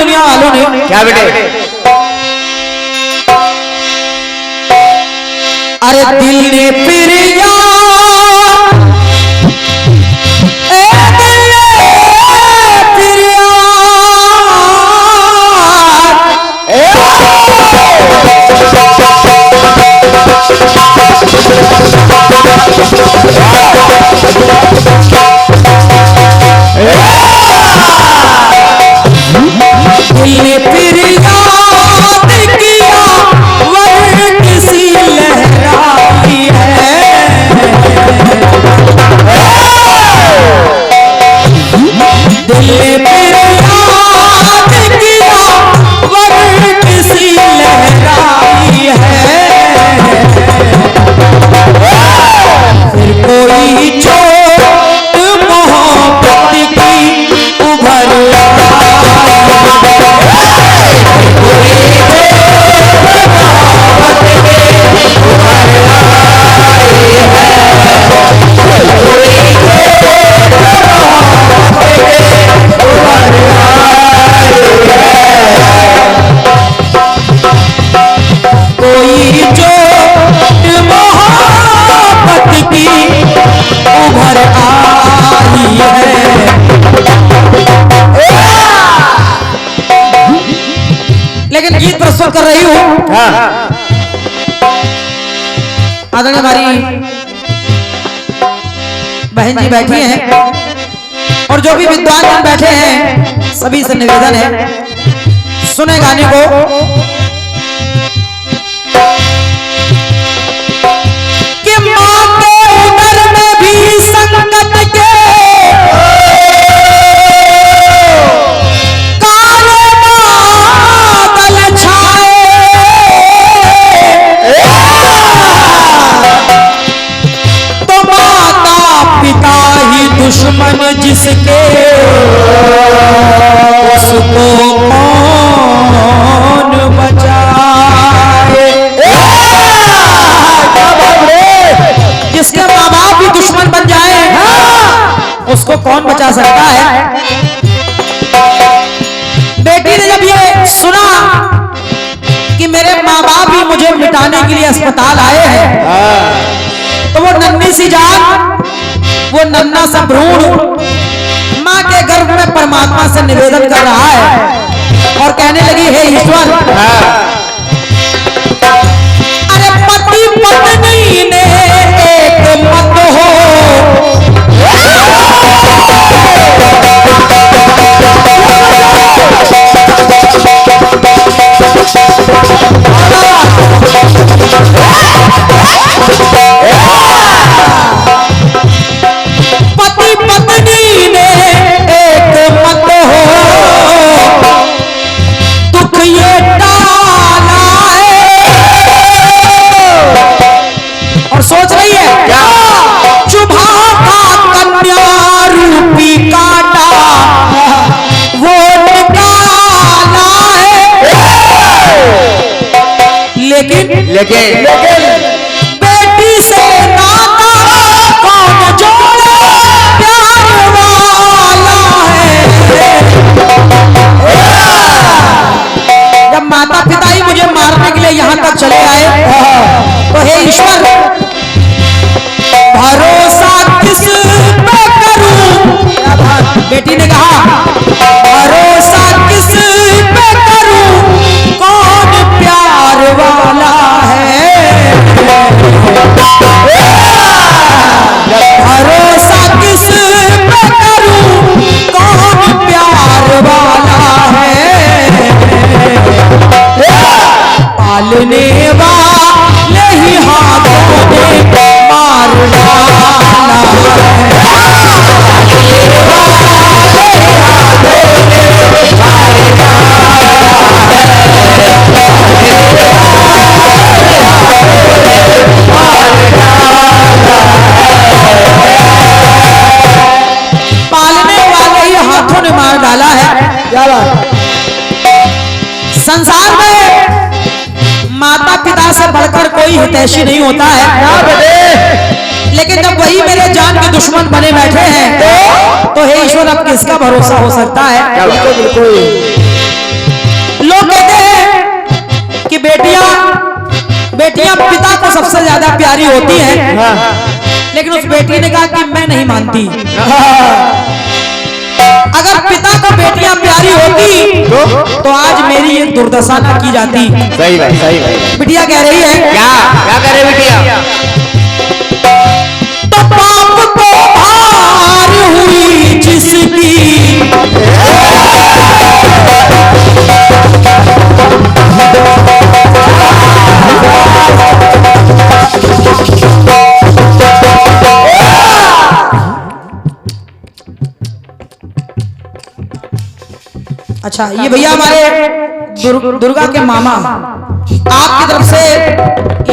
दुनिया वालों ने। क्या बेटे? अरे दिल ने प्रिया लेकिन गीत प्रस्तुत कर रही हूं। आदरणीय हमारी बहन जी बैठी हैं और जो भी विद्वान जन बैठे हैं सभी से निवेदन है सुने गाने को। कि मां के उदर में भी संकट के दुश्मन जिसके उसको कौन बचाए। जिसके माँ बाप भी दुश्मन बन जाए उसको कौन बचा सकता है। बेटी ने जब ये सुना कि मेरे माँ बाप भी मुझे मिटाने के लिए अस्पताल आए हैं तो वो नन्ही सी जान वो नन्हा सा भ्रूण मां के गर्भ में परमात्मा से निवेदन कर रहा है और कहने लगी हे ईश्वर। अरे पति पत्नी ने एक मत हो सोच रही है क्या चुभा का कन्या रूपी काटा वो निकाला है। लेकिन बेटी से नाता कौन जोड़े प्यार वाला है। जब माता पिता ही मुझे मारने के लिए यहाँ तक चले आए तो हे ईश्वर भरोसा किस पे करूं। बेटी ने कहा भरोसा किस पे करूं कौन प्यार वाला है। भरोसा किस पे करूं कौन प्यार वाला है। पालने वाले ही हाथों में मार संसार में माता पिता से बढ़कर कोई हितैषी नहीं होता है, लेकिन जब वही मेरे जान के दुश्मन बने बैठे हैं तो हे ईश्वर अब किसका भरोसा हो सकता है। बेटियां पिता को सबसे ज्यादा प्यारी होती हैं, लेकिन उस बेटी ने कहा कि मैं नहीं मानती। अगर पिता को बेटियां प्यारी होती तो आज मेरी ये दुर्दशा न की जाती। सही बात, सही बात। बिटिया कह रही है, क्या क्या कह रहे बिटिया? तो बाप को हार हुई जिसकी, अच्छा ये भैया हमारे दुर्गा के मामा आपकी तरफ से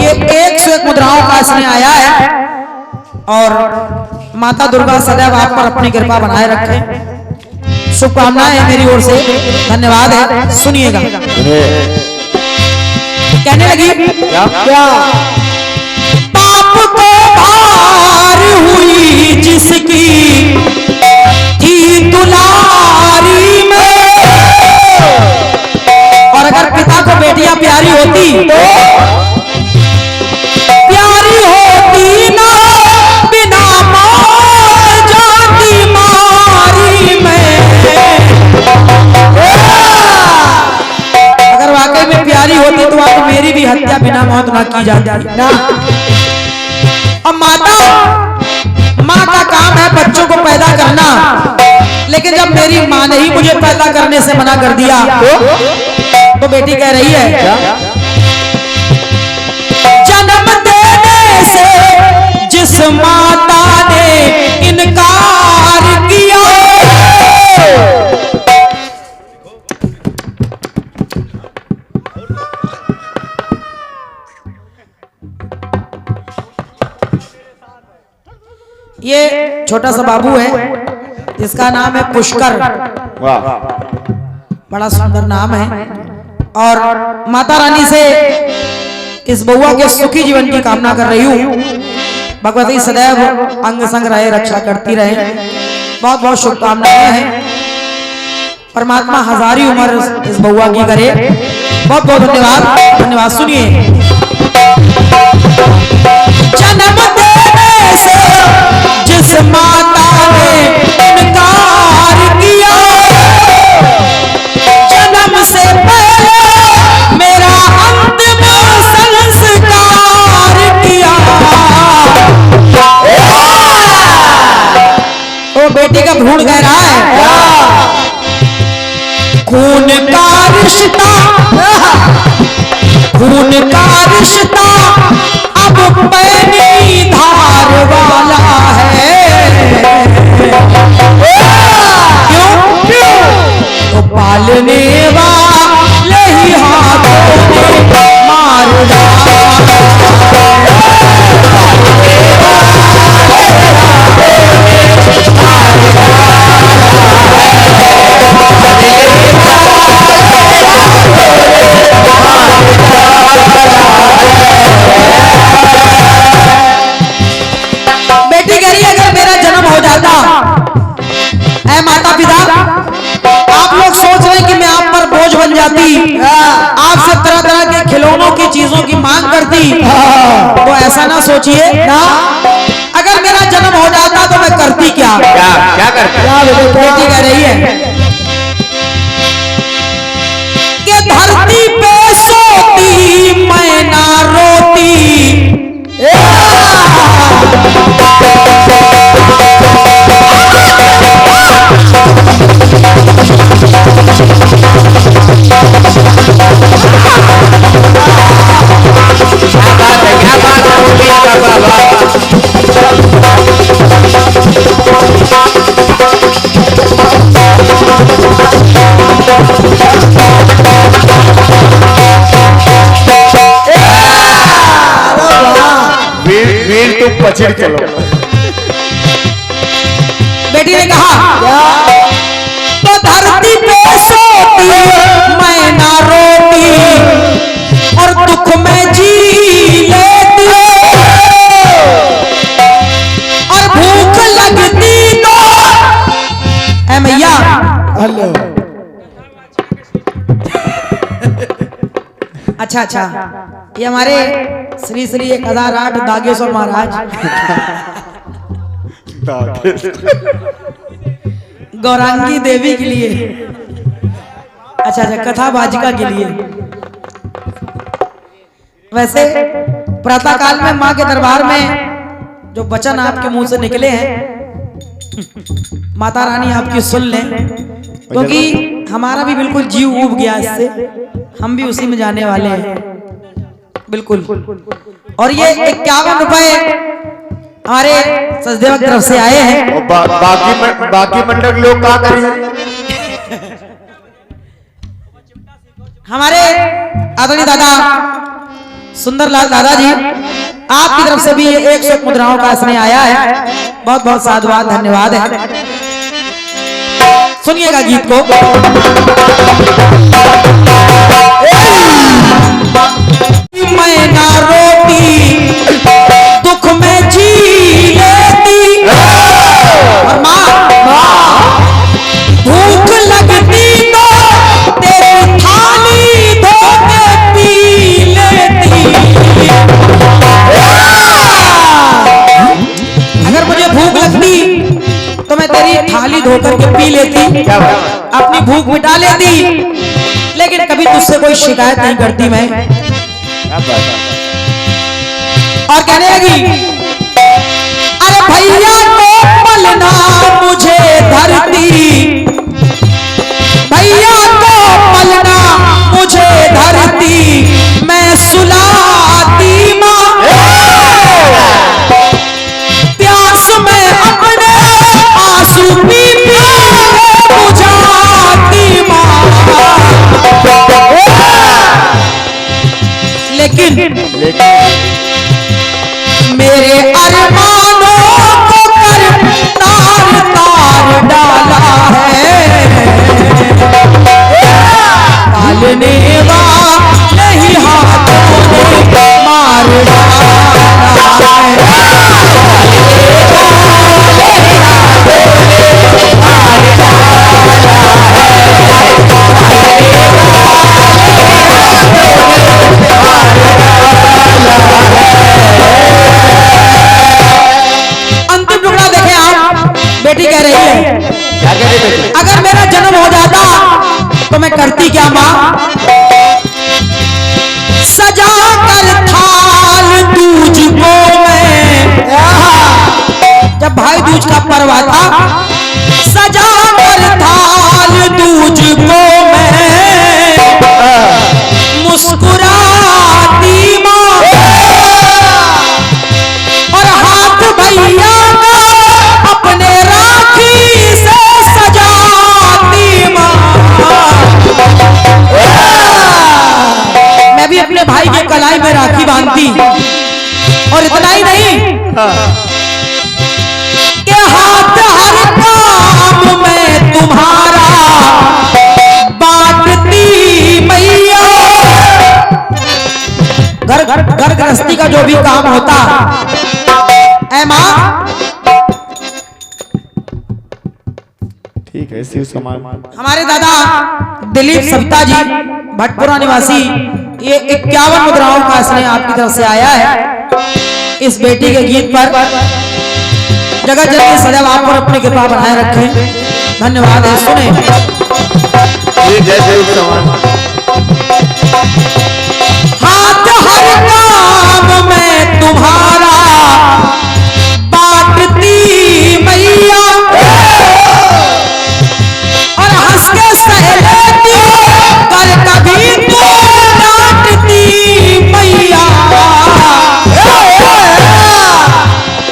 ये 101 मुद्राओं का स्नेह आया है, और माता दुर्गा सदैव आप पर अपनी कृपा बनाए रखे। शुभकामनाएं मेरी ओर से, धन्यवाद है। सुनिएगा, कहने लगी क्या? पाप को भार हुई जिसकी थी दुलारी में, और अगर पिता को बेटियां प्यारी होती तो प्यारी होती ना बिना मार जाती मारी में। अगर वाकई में प्यारी होती तो आज मेरी भी हत्या बिना मौत ना की जाती ना। अब माँ का काम है बच्चों को पैदा करना, लेकिन जब मेरी माँ ने ही मुझे पैदा करने से मना कर दिया तो बेटी कह रही है, जन्म देने से जिस माता ने इनकार किया, ये छोटा सा बाबू है जिसका नाम है पुष्कर। बड़ा सुंदर नाम है, और माता रानी से इस बउआ के सुखी जीवन की कामना कर रही हूँ। भगवती सदैव अंग संग रहे, रक्षा करती रहे। बहुत बहुत शुभकामनाएं हैं। परमात्मा हजारी उम्र इस बउआ की करे। बहुत बहुत धन्यवाद, धन्यवाद। सुनिए, जन्म देने से जिस माता ने इनकार किया, जन्म से पहले मेरा अंतिम संस्कार किया। तो बेटी का भ्रूण कह रहा है, खून का रिश्ता, खून का रिश्ता अब पैनी धार वाला है। क्यों? तो पालने वाले ही हाथों में मार डाला। बेटी कह रही है, अगर मेरा जन्म हो जाता, ऐ माता पिता, आप लोग सोच रहे हैं कि मैं आप पर बोझ बन जाती, आपसे तरह तरह के खिलौनों की चीजों की मांग करती, तो ऐसा ना सोचिए ना। अगर मेरा जन्म हो जाता तो मैं करती क्या? क्या करती? बेटी कह रही है कि धरती पे सोती मैं ना रोती, वीर तुम पछड़ चलो। बेटी ने कहा, तो धरती पे सोती मैं ना रोती, और दुख में जी लेती, और भूख लगती तो ऐ मैया। अच्छा अच्छा, ये हमारे श्री श्री 1008 दागेश्वर महाराज गौरांगी देवी के लिए, अच्छा अच्छा, कथा वाचिका के लिए। वैसे प्रातः काल में माँ के दरबार में जो वचन आपके मुंह से निकले हैं, माता रानी आपकी सुन लें, क्योंकि हमारा भी बिल्कुल जीव उब गया इससे, हम भी उसी में जाने वाले हैं बिल्कुल। और ये 51 रुपए हमारे सचदेव की तरफ से आए हैं। और बाकी मंडल लोग क्या करें? हमारे आदरणीय दादा सुंदरलाल दादाजी, आपकी तरफ से भी 100 मुद्राओं का स्नेह आया है। बहुत बहुत साधुवाद, धन्यवाद है। सुनिएगा गीत को। मैं ना रोती दुख में जी लेती, और माँ भूख लगती तो तेरी थाली धो के पी लेती। अगर मुझे भूख लगती तो मैं तेरी थाली धोकर के पी लेती, अपनी भूख मिटा लेती, लेकिन कभी तुझसे कोई शिकायत नहीं करती मैं। और कहने लगी, अरे भैया को पलना मुझे धरती, भैया को पलना मुझे धरती, मैं सुलाती माँ, प्यास में अपने आंसू पी पी बुझाती माँ। लेकिन मेरे अरमानों को कर तार तार डाला है, पालने वाले ही हाथों ने मार डाला बेटी कह रही है, अगर मेरा जन्म हो जाता तो मैं करती क्या माँ? सजा कर थाल तुझको मैं, जब भाई दूज का पर्व आता, सजा कर थाल तुझको मैं मुस्कुराती माँ, और हाथ भैया अपने राखी से सजाती माँ। मैं भी अपने भाई के कलाई में राखी बांधती, और इतना ही नहीं कि हाथ हर काम में तुम्हारा बांटती मैया। घर गृहस्थी का जो भी काम होता है माँ, ठीक है, शिव समाज। हमारे दादा दिलीप सविता जी भटपुरा निवासी, ये 51 मुद्राओं का स्नेह आपकी तरफ से आया है। इस बेटी के गीत पर जगत जननी सदैव आप पर अपनी कृपा बनाए रखें, धन्यवाद है। सुने जय शिव समाज। हाथ हर काम में तुम्हारा बांटती मैया, और हंस के सह लेती कर कभी तो डांटती मैया।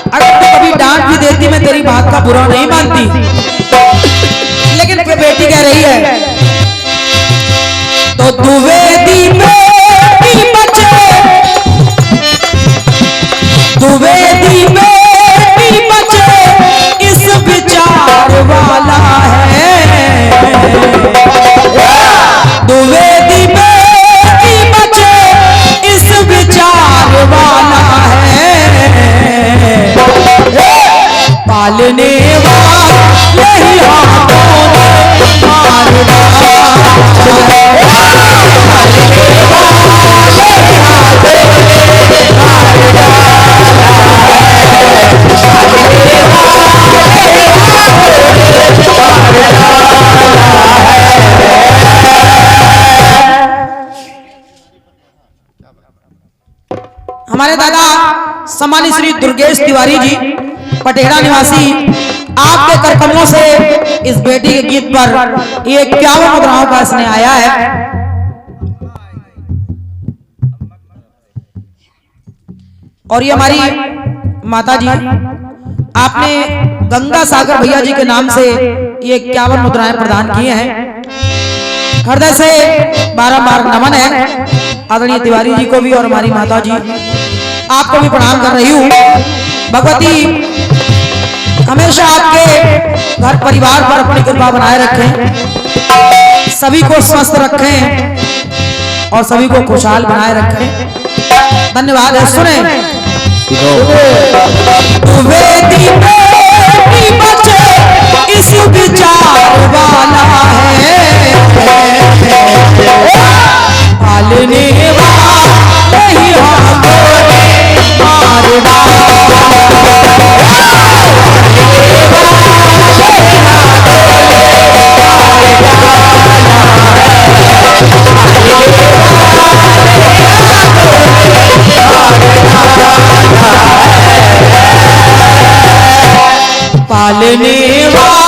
अगर तू कभी डांट भी देती मैं तेरी बात का बुरा नहीं मानती, लेकिन बेटी कह रही है तो दुवेदी बेटी बचे, दुवेदी बेटी बचे, इस विचार वाला है, दुवेदी बेटी बचे, इस विचार वाला है, पालने वाले ही हाथों में मार डाला है। श्री दुर्गेश तिवारी जी पटेड़ा निवासी आपके कर कमलों से इस बेटी के गीत पर ये 51 मुद्राओं का स्नेह आया है। और ये हमारी माता जी आपने गंगा सागर भैया जी के नाम से ये 51 मुद्राएं प्रदान किए हैं। हृदय से बारंबार नमन है आदरणीय तिवारी जी को भी और हमारी माता जी आपको भी प्रणाम कर रही हूँ। भगवती हमेशा आपके घर परिवार पर अपनी कृपा बनाए रखें, सभी को स्वस्थ रखें और सभी को खुशहाल बनाए रखें। धन्यवाद है। सुने बेटी बेटी बचे इस विचार वाला है, पालने वाला ही पालने वाला